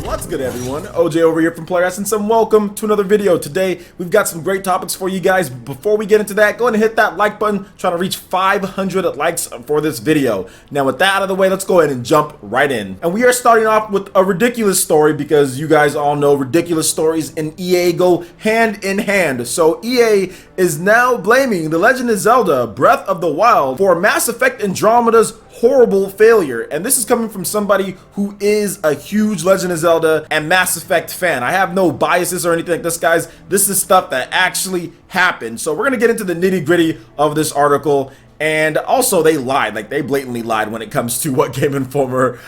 What's good, everyone? OJ over here from Player Essence, and welcome to another video. Today we've got some great topics for you guys. Before we get into that, go ahead and hit that like button, trying to reach 500 likes for this video. Now with that out of the way, let's go ahead and jump right in. And we are starting off with a ridiculous story, because you guys all know ridiculous stories and EA go hand in hand. So EA is now blaming The Legend of Zelda Breath of the Wild for Mass Effect Andromeda's horrible failure, and this is coming from somebody who is a huge Legend of Zelda and Mass Effect fan. I have no biases or anything like this, guys. This is stuff that actually happened. So we're gonna get into the nitty-gritty of this article. And also, they lied, like they blatantly lied when it comes to what Game Informer,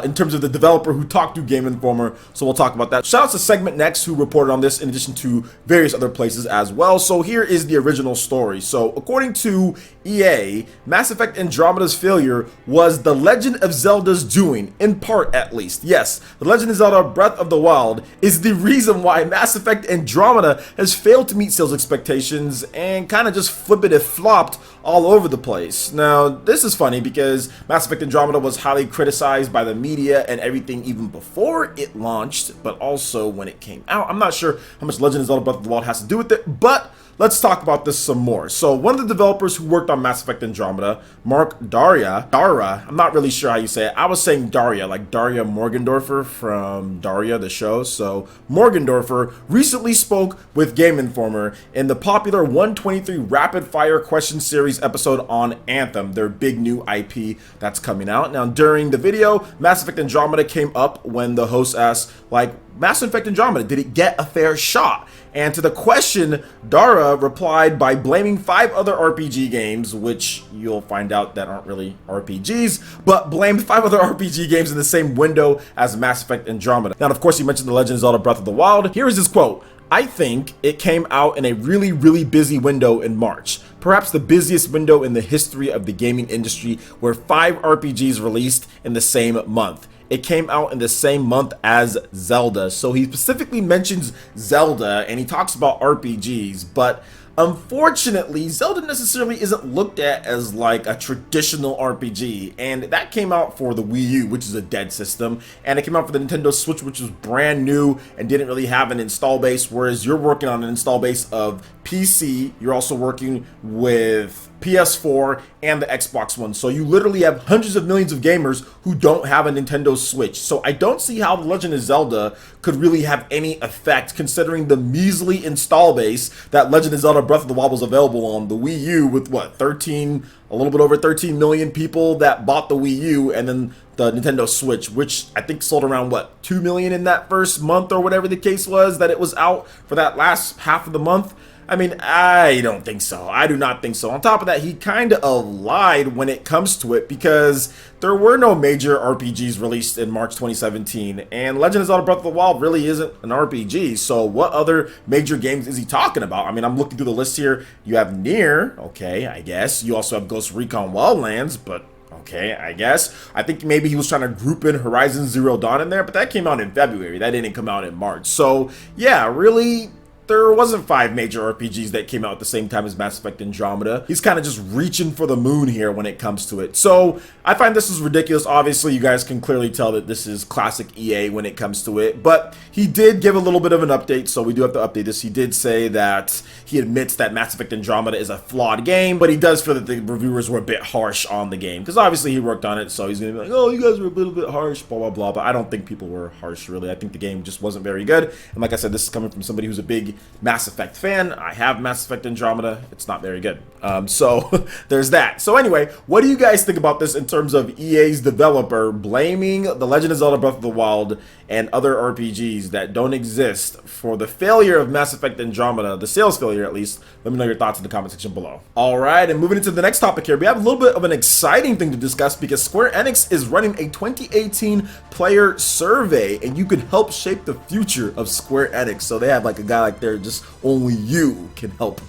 in terms of the developer who talked to Game Informer. So we'll talk about that. Shout out to Segment Next, who reported on this in addition to various other places as well. So here is the original story. So according to EA, Mass Effect Andromeda's failure was The Legend of Zelda's doing, in part at least. Yes, The Legend of Zelda Breath of the Wild is the reason why Mass Effect Andromeda has failed to meet sales expectations and kind of just flippity flopped all over the place. Now, this is funny because Mass Effect Andromeda was highly criticized by the media and everything even before it launched, but also when it came out. I'm not sure how much Legend of Zelda Breath of the Wild has to do with it, but let's talk about this some more. So one of the developers who worked on Mass Effect Andromeda, Mark Dara, I'm not really sure how you say it. I was saying Daria, like Daria Morgendorffer from Daria, the show. So Morgendorffer recently spoke with Game Informer in the popular 123 Rapid Fire Question Series episode on Anthem, their big new IP that's coming out. Now, during the video, Mass Effect Andromeda came up when the host asked, like, Mass Effect Andromeda, did it get a fair shot? And to the question, Dara replied by blaming 5 other RPG games, which you'll find out that aren't really RPGs, but blamed 5 other RPG games in the same window as Mass Effect Andromeda. Now, of course, he mentioned The Legend of Zelda Breath of the Wild. Here is his quote. I think it came out in a really busy window in March. Perhaps the busiest window in the history of the gaming industry, where 5 RPGs released in the same month. It came out in the same month as Zelda. So he specifically mentions Zelda and he talks about RPGs, but unfortunately, Zelda necessarily isn't looked at as like a traditional RPG, and that came out for the Wii U, which is a dead system, and it came out for the Nintendo Switch, which was brand new and didn't really have an install base, whereas you're working on an install base of PC, you're also working with PS4 and the Xbox One. So you literally have hundreds of millions of gamers who don't have a Nintendo Switch. So I don't see how The Legend of Zelda could really have any effect, considering the measly install base that Legend of Zelda Breath of the Wild was available on the Wii U, with what, a little bit over 13 million people that bought the Wii U, and then the Nintendo Switch, which I think sold around, what, 2 million in that first month or whatever the case was that it was out for that last half of the month. I mean, I don't think so. I do not think so. On top of that, he kind of lied when it comes to it, because there were no major RPGs released in March 2017, and Legend of Zelda Breath of the Wild really isn't an RPG, so what other major games is he talking about? I mean, I'm looking through the list here. You have Nier, okay, I guess. You also have Ghost Recon Wildlands, but okay, I guess. I think maybe he was trying to group in Horizon Zero Dawn in there, but that came out in February. That didn't come out in March. So, yeah, really, there wasn't 5 major RPGs that came out at the same time as Mass Effect Andromeda. He's kind of just reaching for the moon here when it comes to it. So I find this is ridiculous. Obviously, you guys can clearly tell that this is classic EA when it comes to it, but he did give a little bit of an update, so we do have to update this. He did say that he admits that Mass Effect Andromeda is a flawed game, but he does feel that the reviewers were a bit harsh on the game, because obviously he worked on it, so he's gonna be like, oh, you guys were a little bit harsh, blah blah blah. But I don't think people were harsh, really. I think the game just wasn't very good, and like I said, this is coming from somebody who's a big Mass Effect fan. I have Mass Effect Andromeda. It's not very good. So there's that. So anyway, what do you guys think about this in terms of EA's developer blaming The Legend of Zelda Breath of the Wild and other RPGs that don't exist for the failure of Mass Effect Andromeda, the sales failure at least? Let me know your thoughts in the comment section below. Alright, and moving into the next topic here, we have a little bit of an exciting thing to discuss, because Square Enix is running a 2018 player survey, and you could help shape the future of Square Enix. So they have like a guy like there, just only you can help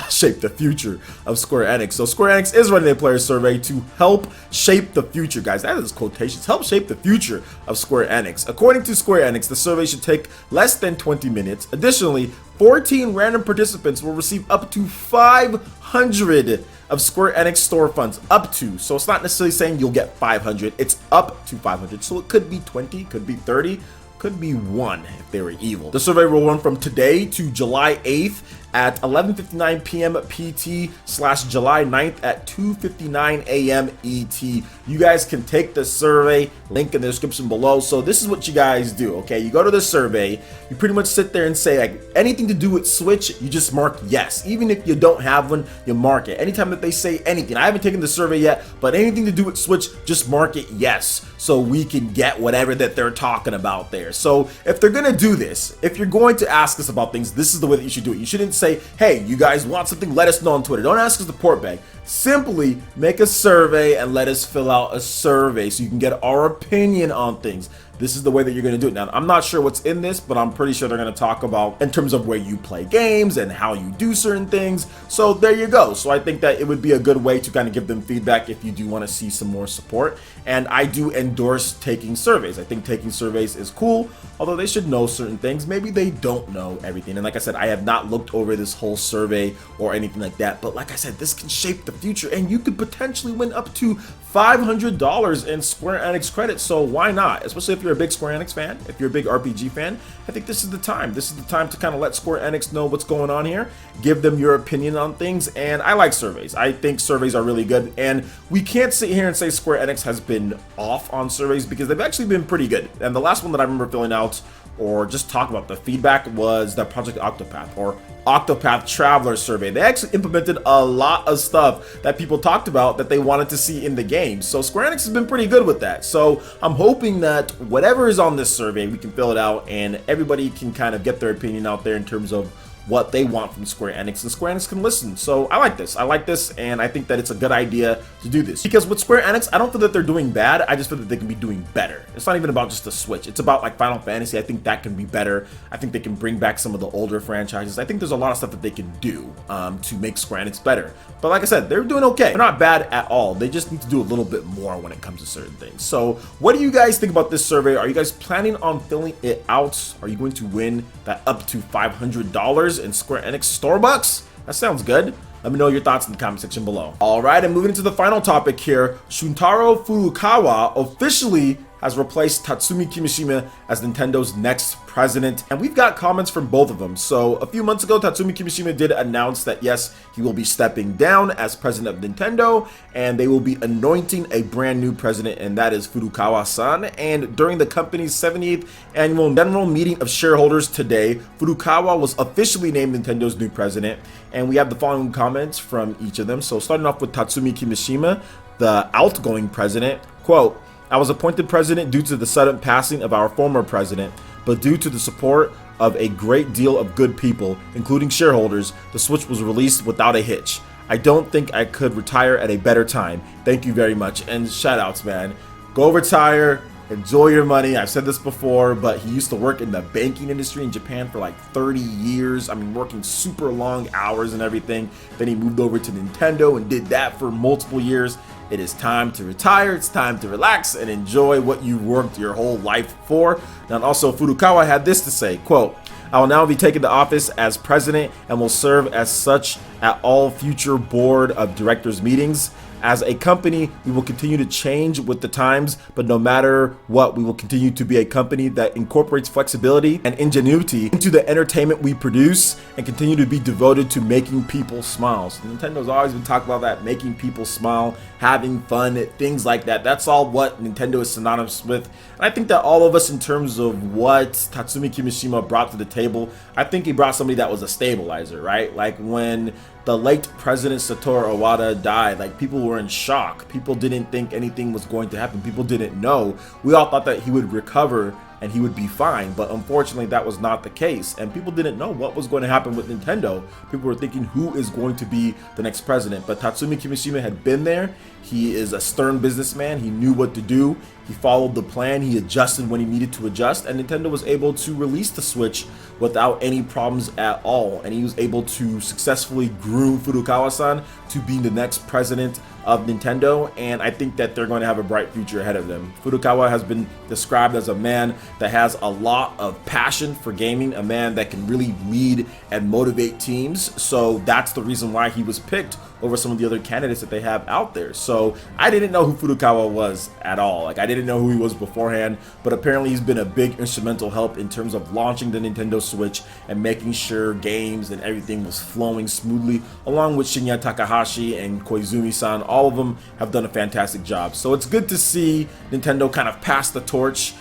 shape the future of Square Enix. So Square Enix is running a player survey to help shape the future, guys. That is quotations. Help shape the future of Square Enix. According to Square Enix, the survey should take less than 20 minutes. Additionally, 14 random participants will receive up to 500 of Square Enix store funds. Up to. So it's not necessarily saying you'll get 500. It's up to 500. So it could be 20, could be 30. could be 1 if they were evil. The survey will run from today to July 8th at 11:59 p.m. PT / July 9th at 2:59 a.m. ET. You guys can take the survey, link in the description below. So this is what you guys do, okay? You go to the survey, you pretty much sit there and say, like, anything to do with Switch, you just mark yes. Even if you don't have one, you mark it. Anytime that they say anything, I haven't taken the survey yet, but anything to do with Switch, just mark it yes, so we can get whatever that they're talking about there. So if they're gonna do this, if you're going to ask us about things, this is the way that you should do it. You shouldn't say, hey, you guys want something, let us know on Twitter. Don't ask us to port bag. Simply make a survey and let us fill out a survey so you can get our opinion on things. This is the way that you're going to do it. Now, I'm not sure what's in this, but I'm pretty sure they're going to talk about in terms of where you play games and how you do certain things. So there you go. So I think that it would be a good way to kind of give them feedback if you do want to see some more support. And I do endorse taking surveys. I think taking surveys is cool, although they should know certain things. Maybe they don't know everything. And like I said, I have not looked over this whole survey or anything like that. But like I said, this can shape the future, and you could potentially win up to $500 in Square Enix credits. So why not? Especially if you're a big Square Enix fan, if you're a big RPG fan, I think this is the time. This is the time to kind of let Square Enix know what's going on here, give them your opinion on things, and I like surveys. I think surveys are really good, and we can't sit here and say Square Enix has been off on surveys because they've actually been pretty good. And the last one that I remember filling out or just talk about the feedback was the Project Octopath or Octopath Traveler survey. They actually implemented a lot of stuff that people talked about that they wanted to see in the game. So Square Enix has been pretty good with that. So I'm hoping that whatever is on this survey, we can fill it out and everybody can kind of get their opinion out there in terms of what they want from Square Enix, and Square Enix can listen. So I like this, and I think that it's a good idea to do this. Because with Square Enix, I don't feel that they're doing bad, I just feel that they can be doing better. It's not even about just the Switch, it's about like Final Fantasy. I think that can be better. I think they can bring back some of the older franchises. I think there's a lot of stuff that they can do to make Square Enix better. But like I said, they're doing okay. They're not bad at all. They just need to do a little bit more when it comes to certain things. So what do you guys think about this survey? Are you guys planning on filling it out? Are you going to win that up to $500 in Square Enix store bucks? That sounds good. Let me know your thoughts in the comment section below. Alright, and moving into the final topic here, Shuntaro Furukawa officially has replaced Tatsumi Kimishima as Nintendo's next president, and we've got comments from both of them. So a few months ago, Tatsumi Kimishima did announce that yes, he will be stepping down as president of Nintendo, and they will be anointing a brand new president, and that is Furukawa-san. And during the company's 70th annual general meeting of shareholders today, Furukawa was officially named Nintendo's new president, and we have the following comments from each of them. So starting off with Tatsumi Kimishima, the outgoing president, quote, "I was appointed president due to the sudden passing of our former president, but due to the support of a great deal of good people, including shareholders, the Switch was released without a hitch. I don't think I could retire at a better time. Thank you very much." And shout outs, man. Go retire, enjoy your money. I've said this before, but he used to work in the banking industry in Japan for like 30 years. I mean, working super long hours and everything. Then he moved over to Nintendo and did that for multiple years. It is time to retire, it's time to relax and enjoy what you worked your whole life for. And also Furukawa had this to say, quote, "I will now be taking the office as president and will serve as such at all future board of directors meetings. As a company, we will continue to change with the times, but no matter what, we will continue to be a company that incorporates flexibility and ingenuity into the entertainment we produce and continue to be devoted to making people smile." So Nintendo's always been talking about that, making people smile, having fun, things like that. That's all what Nintendo is synonymous with. And I think that all of us, in terms of what Tatsumi Kimishima brought to the table, I think he brought somebody that was a stabilizer, right? Like when the late president Satoru Iwata died, like people were in shock. People didn't think anything was going to happen. People didn't know. We all thought that he would recover and he would be fine, but unfortunately that was not the case, and people didn't know what was going to happen with Nintendo. People were thinking, who is going to be the next president? But Tatsumi Kimishima had been there. He is a stern businessman. He knew what to do. He followed the plan. He adjusted when he needed to adjust, and Nintendo was able to release the Switch without any problems at all, and he was able to successfully groom Furukawa-san to be the next president of Nintendo, and I think that they're going to have a bright future ahead of them. Furukawa has been described as a man that has a lot of passion for gaming, a man that can really lead and motivate teams, so that's the reason why he was picked over some of the other candidates that they have out there. So I didn't know who Furukawa was at all. Like, I didn't know who he was beforehand, but apparently he's been a big instrumental help in terms of launching the Nintendo Switch and making sure games and everything was flowing smoothly, along with Shinya Takahashi and Koizumi-san. All of them have done a fantastic job. So it's good to see Nintendo kind of pass the torch.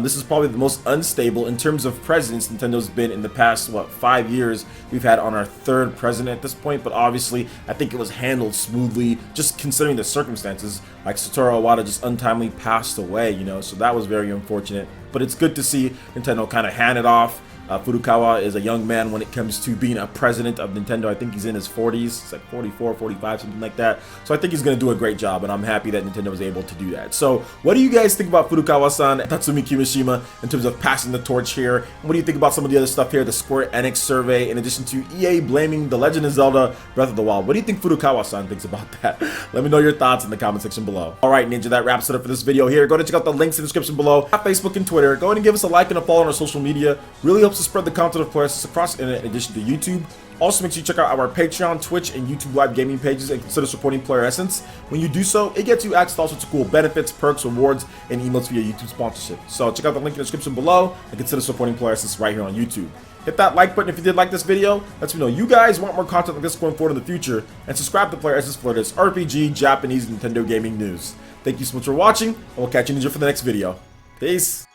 This is probably the most unstable in terms of presidents Nintendo's been in the past, 5 years. We've had on our third president at this point, but obviously I think it was handled smoothly, just considering the circumstances. Like, Satoru Iwata just untimely passed away, you know, so that was very unfortunate. But it's good to see Nintendo kind of hand it off. Furukawa is a young man when it comes to being a president of Nintendo. I think he's in his 40s, it's like 44, 45, something like that. So I think he's going to do a great job, and I'm happy that Nintendo was able to do that. So what do you guys think about Furukawa-san and Tatsumi Kimishima in terms of passing the torch here? And what do you think about some of the other stuff here, the Squre Enix survey, in addition to EA blaming The Legend of Zelda Breath of the Wild? What do you think Furukawa-san thinks about that? Let me know your thoughts in the comment section below. All right, Ninja, that wraps it up for this video here. Go ahead and check out the links in the description below at Facebook and Twitter. Go ahead and give us a like and a follow on our social media. Really helps to spread the content of Players across the internet in addition to YouTube. Also, make sure you check out our Patreon, Twitch, and YouTube live gaming pages and consider supporting Player Essence. When you do so, it gets you access to all sorts of cool benefits, perks, rewards, and emotes via YouTube sponsorship. So check out the link in the description below and consider supporting Player Essence right here on YouTube. Hit that like button if you did like this video. Let me know you guys want more content like this going forward in the future. And subscribe to Player Essence for this RPG, Japanese, and Nintendo gaming news. Thank you so much for watching, and we'll catch you Ninja for the next video. Peace!